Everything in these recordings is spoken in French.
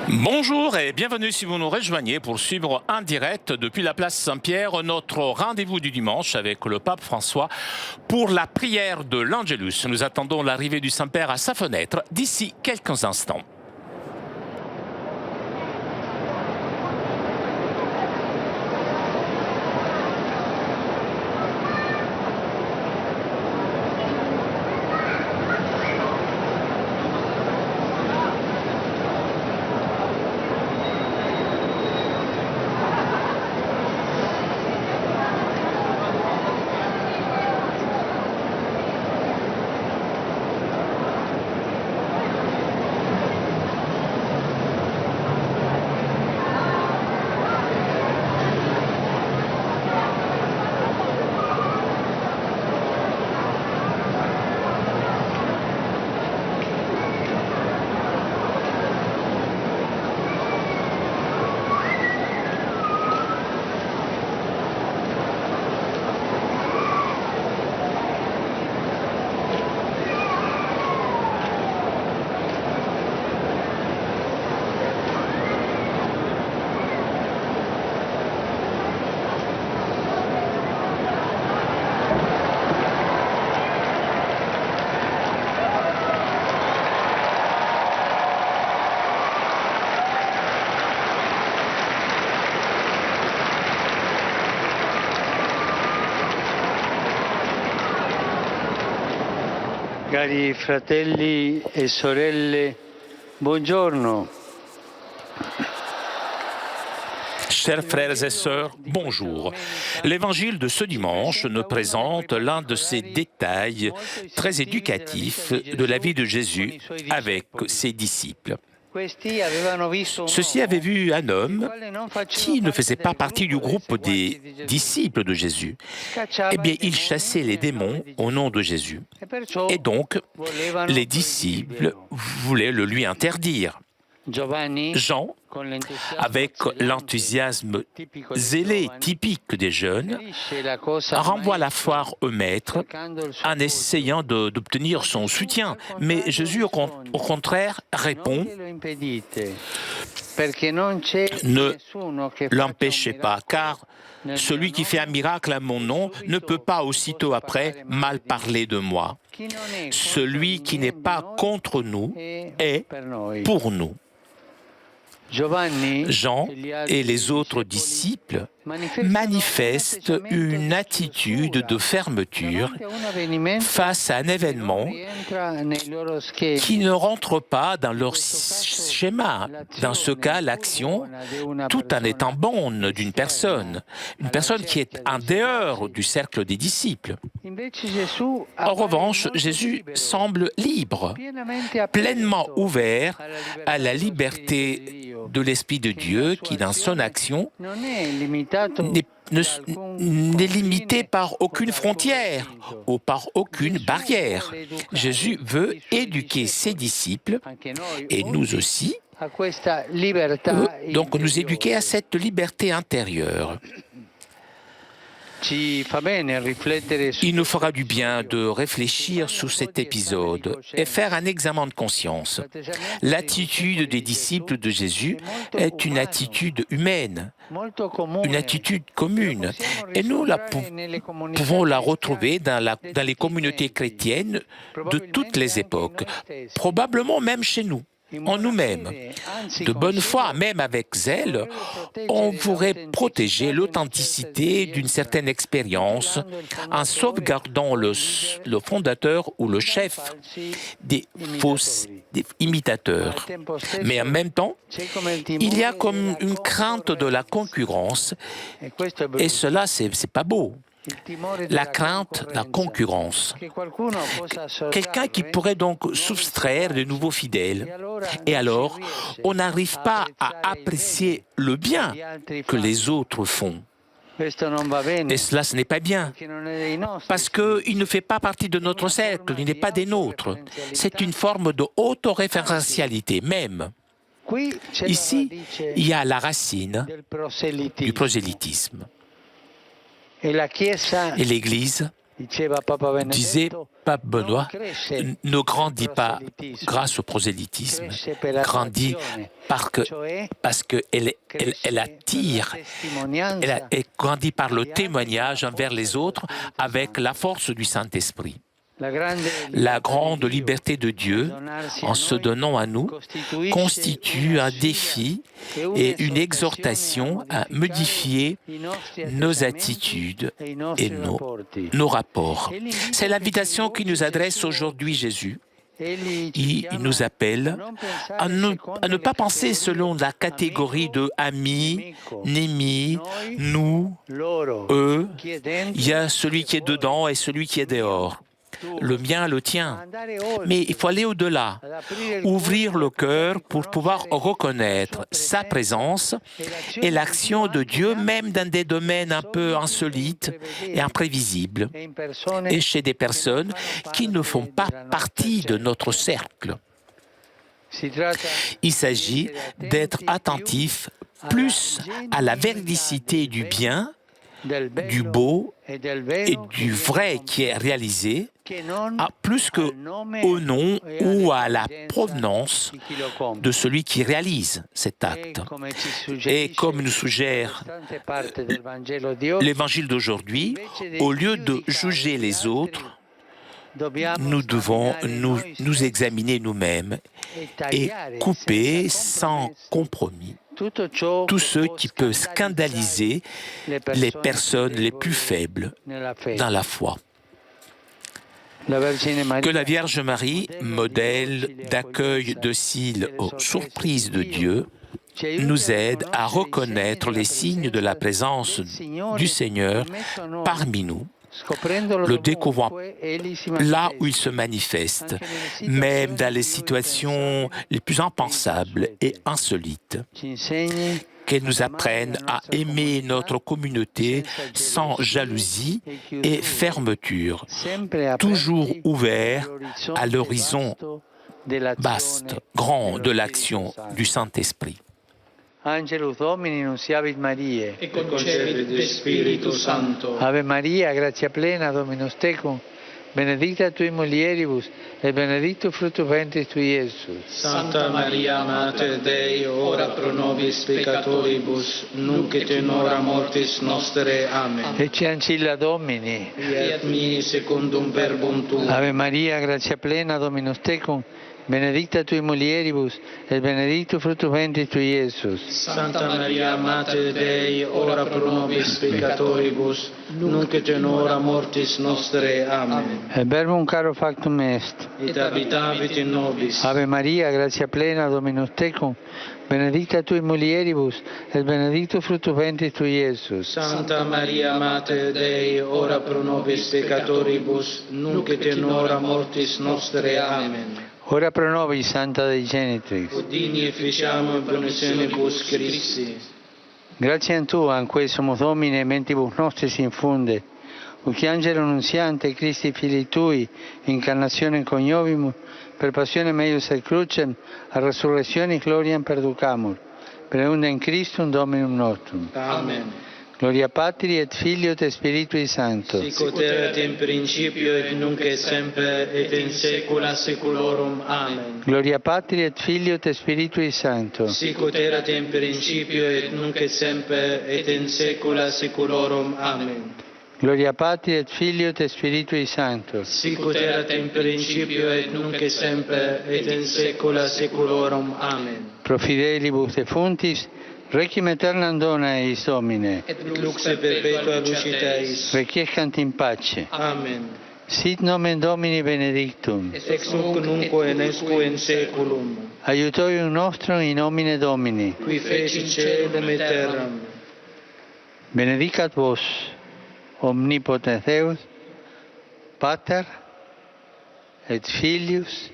Bonjour et bienvenue si vous nous rejoignez pour suivre en direct depuis la place Saint-Pierre notre rendez-vous du dimanche avec le pape François pour la prière de l'Angelus. Nous attendons l'arrivée du Saint-Père à sa fenêtre d'ici quelques instants. Cari fratelli e sorelle, buongiorno. Chers frères et sœurs, bonjour. L'évangile de ce dimanche nous présente l'un de ces détails très éducatifs de la vie de Jésus avec ses disciples. Ceux-ci avaient vu un homme qui ne faisait pas partie du groupe des disciples de Jésus. Eh bien, il chassait les démons au nom de Jésus. Et donc, les disciples voulaient le lui interdire. Jean, avec l'enthousiasme zélé typique des jeunes, renvoie la foire au maître en essayant d'obtenir son soutien. Mais Jésus, au contraire, répond « Ne l'empêchez pas, car celui qui fait un miracle à mon nom ne peut pas aussitôt après mal parler de moi. Celui qui n'est pas contre nous est pour nous. » Jean et les autres disciples manifestent une attitude de fermeture face à un événement qui ne rentre pas dans leur schéma. Dans ce cas, l'action, tout en étant bonne d'une personne, une personne qui est en dehors du cercle des disciples. En revanche, Jésus semble libre, pleinement ouvert à la liberté de l'Esprit de Dieu qui, dans son action, n'est limité par aucune frontière ou par aucune barrière. Jésus veut éduquer ses disciples, et nous aussi, donc nous éduquer à cette liberté intérieure. Il nous fera du bien de réfléchir sur cet épisode et faire un examen de conscience. L'attitude des disciples de Jésus est une attitude humaine, une attitude commune. Et nous pouvons la retrouver dans les communautés chrétiennes de toutes les époques, probablement même chez nous. En nous-mêmes. De bonne foi, même avec zèle, on pourrait protéger l'authenticité d'une certaine expérience en sauvegardant le fondateur ou le chef des imitateurs. Mais en même temps, il y a comme une crainte de la concurrence, et cela, c'est pas beau. La crainte, la concurrence. Quelqu'un qui pourrait donc soustraire de nouveaux fidèles. Et alors, on n'arrive pas à apprécier le bien que les autres font. Et cela, ce n'est pas bien, parce qu'il ne fait pas partie de notre cercle, il n'est pas des nôtres. C'est une forme de autoréférentialité même. Ici, il y a la racine du prosélytisme. Et l'Église Disait Pape Benoît, ne grandit pas grâce au prosélytisme, grandit parce qu'elle attire, elle grandit par le témoignage envers les autres avec la force du Saint-Esprit. La grande liberté de Dieu, en se donnant à nous, constitue un défi et une exhortation à modifier nos attitudes et nos rapports. C'est l'invitation qu'il nous adresse aujourd'hui Jésus. Il nous appelle à ne pas penser selon la catégorie de amis, némis, nous, eux. Il y a celui qui est dedans et celui qui est dehors. Le mien, le tien. Mais il faut aller au-delà, ouvrir le cœur pour pouvoir reconnaître sa présence et l'action de Dieu, même dans des domaines un peu insolites et imprévisibles, et chez des personnes qui ne font pas partie de notre cercle. Il s'agit d'être attentif plus à la véridicité du bien, du beau et du vrai qui est réalisé, plus qu'au nom ou à la provenance de celui qui réalise cet acte. Et comme nous suggère l'Évangile d'aujourd'hui, au lieu de juger les autres, nous devons nous examiner nous-mêmes et couper sans compromis tout ce qui peut scandaliser les personnes les plus faibles dans la foi. Que la Vierge Marie, modèle d'accueil docile aux surprises de Dieu, nous aide à reconnaître les signes de la présence du Seigneur parmi nous, le découvrant là où il se manifeste, même dans les situations les plus impensables et insolites. Qu'elle nous apprenne à aimer notre communauté sans jalousie et fermeture, toujours ouvert à l'horizon vaste, grand de l'action du Saint-Esprit. Angelus Domini nunciavit Mariae. Et concepit Spiritus Sancto. Ave Maria, gratia plena, Dominus tecum, benedicta tui mulieribus, et benedictus fructus ventris tui, Iesus. Santa Maria, Mater Dei, ora pro nobis peccatoribus, nunc et in hora mortis nostre. Amen. Ecce ancilla Domini. Fiat mi secundum verbum tuum. Ave Maria, gratia plena, Dominus tecum, benedicta tui mulieribus, et benedictus fructus ventris tui, Iesus. Santa Maria, Mater Dei, ora pro nobis peccatoribus, nunc et in hora mortis nostre. Amen. Et verbum caro factum est. Et habitavit in nobis. Ave Maria, gratia plena, Dominus tecum, benedicta tui mulieribus, et benedictus fructus ventris tui, Iesus. Santa Maria, Mater Dei, ora pro nobis peccatoribus, nunc et in hora mortis nostre. Amen. Ora pro nobis, Santa Dei Genitrix. Udini efficiamur benedictionibus Christi. Grazie a Tu, anque sumus Domine, mentibus nostris infunde, uc angelo nunziante Christi Filii Tui, incarnationem coniovimus, per passionem eius et crucem, a resurrectionis gloriam perducamur, per eundem Christum Dominum nostrum. Amen. Gloria Patri et Filio et Spiritui Sancto. Sicut erat in principio et nunc et semper et in saecula saeculorum. Amen. Gloria Patri et Filio et Spiritui Sancto. Sicut erat in principio et nunc et semper et in saecula saeculorum. Amen. Gloria Patri et Filio et Spiritui Sancto. Sicut erat in principio et nunc et semper et in saecula saeculorum. Amen. Pro fidelibus defuntis, requiem aeternam dona eis Domine. Et lux perpetua lucita eis. Requiescant in pace. Amen. Sit nomen Domini benedictum. Ex nunc nunquo et nesquo in saeculum. Aiutorium nostrum in nomine Domini. Qui fecit caelum et terram. Benedicat vos, omnipotens Deus, Pater, et Filius,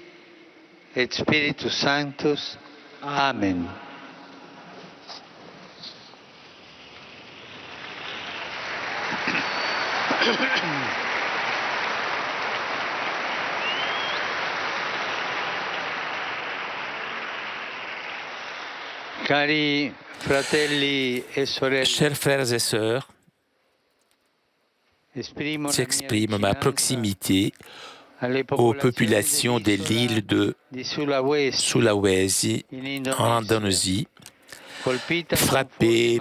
et Spiritus Sanctus. Amen. Cari fratelli e sorelle, Chers frères et sœurs, s'exprime ma proximité aux populations de l'île de Sulawesi, en Indonésie, frappées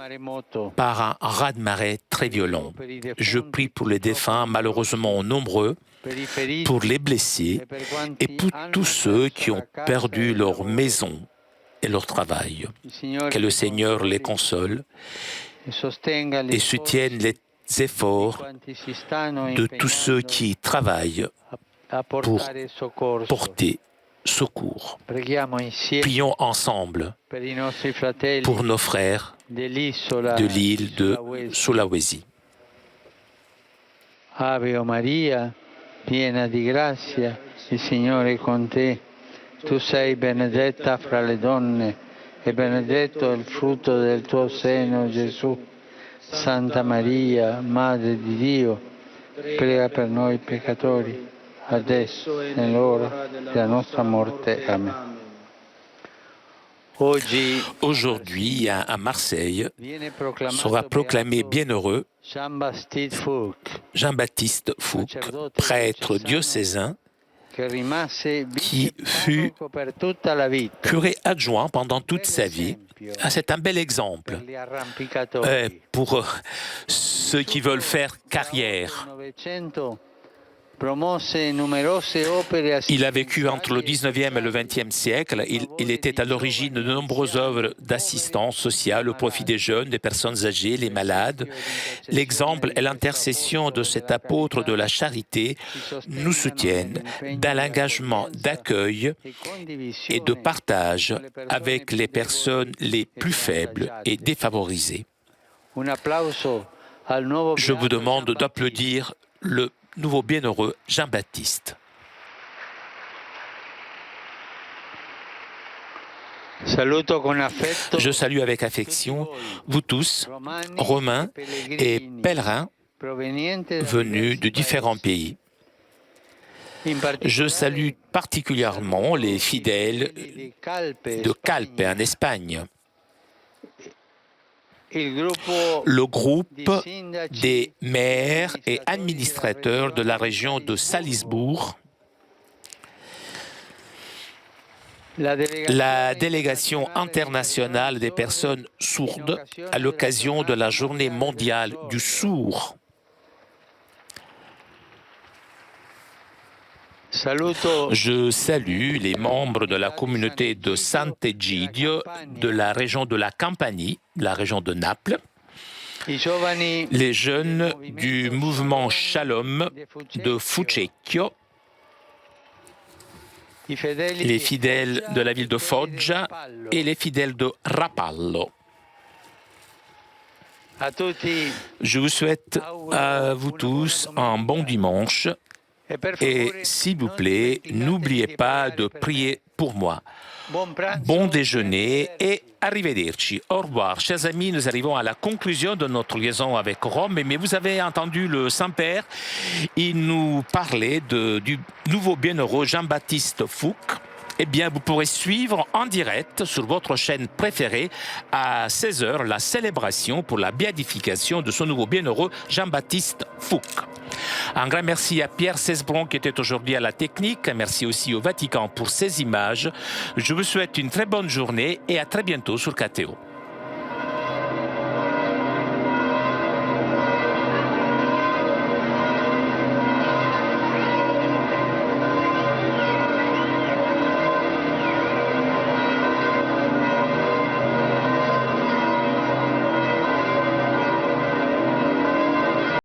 par un raz-de-marée très violent. Je prie pour les défunts malheureusement nombreux, pour les blessés et pour tous ceux qui ont perdu leur maison et leur travail. Que le Seigneur les console et soutienne les efforts de tous ceux qui travaillent pour porter secours. Prions ensemble pour nos frères de l'île de Sulawesi. Ave Maria, piena di grazia, il Signore è con te. Tu sei benedetta fra le donne e benedetto è il frutto del tuo seno, Gesù. Santa Maria, Madre di Dio, prega per noi peccatori, adesso e nell'ora della nostra morte. Amen. Aujourd'hui, à Marseille, sera proclamé bienheureux Jean-Baptiste Fouque, prêtre diocésain, qui fut curé adjoint pendant toute sa vie. Ah, c'est un bel exemple pour ceux qui veulent faire carrière. Il a vécu entre le 19e et le 20e siècle. Il était à l'origine de nombreuses œuvres d'assistance sociale au profit des jeunes, des personnes âgées, les malades. L'exemple et l'intercession de cet apôtre de la charité nous soutiennent dans l'engagement d'accueil et de partage avec les personnes les plus faibles et défavorisées. Je vous demande d'applaudir le nouveau bienheureux Jean-Baptiste. Je salue avec affection vous tous, Romains et pèlerins venus de différents pays. Je salue particulièrement les fidèles de Calpe en Espagne. Le groupe des maires et administrateurs de la région de Salzbourg, la délégation internationale des personnes sourdes à l'occasion de la Journée mondiale du sourd. Je salue les membres de la communauté de Sant'Egidio de la région de la Campanie, la région de Naples, les jeunes du mouvement Shalom de Fucecchio, les fidèles de la ville de Foggia et les fidèles de Rapallo. Je vous souhaite à vous tous un bon dimanche. Et s'il vous plaît, n'oubliez pas de prier pour moi. Bon déjeuner et arrivederci. Au revoir. Chers amis, nous arrivons à la conclusion de notre liaison avec Rome. Mais vous avez entendu le Saint-Père. Il nous parlait du nouveau bienheureux Jean-Baptiste Fouque. Eh bien, vous pourrez suivre en direct sur votre chaîne préférée à 16h la célébration pour la béatification de ce nouveau bienheureux Jean-Baptiste Fouque. Un grand merci à Pierre Cesbron qui était aujourd'hui à la technique. Merci aussi au Vatican pour ces images. Je vous souhaite une très bonne journée et à très bientôt sur KTO.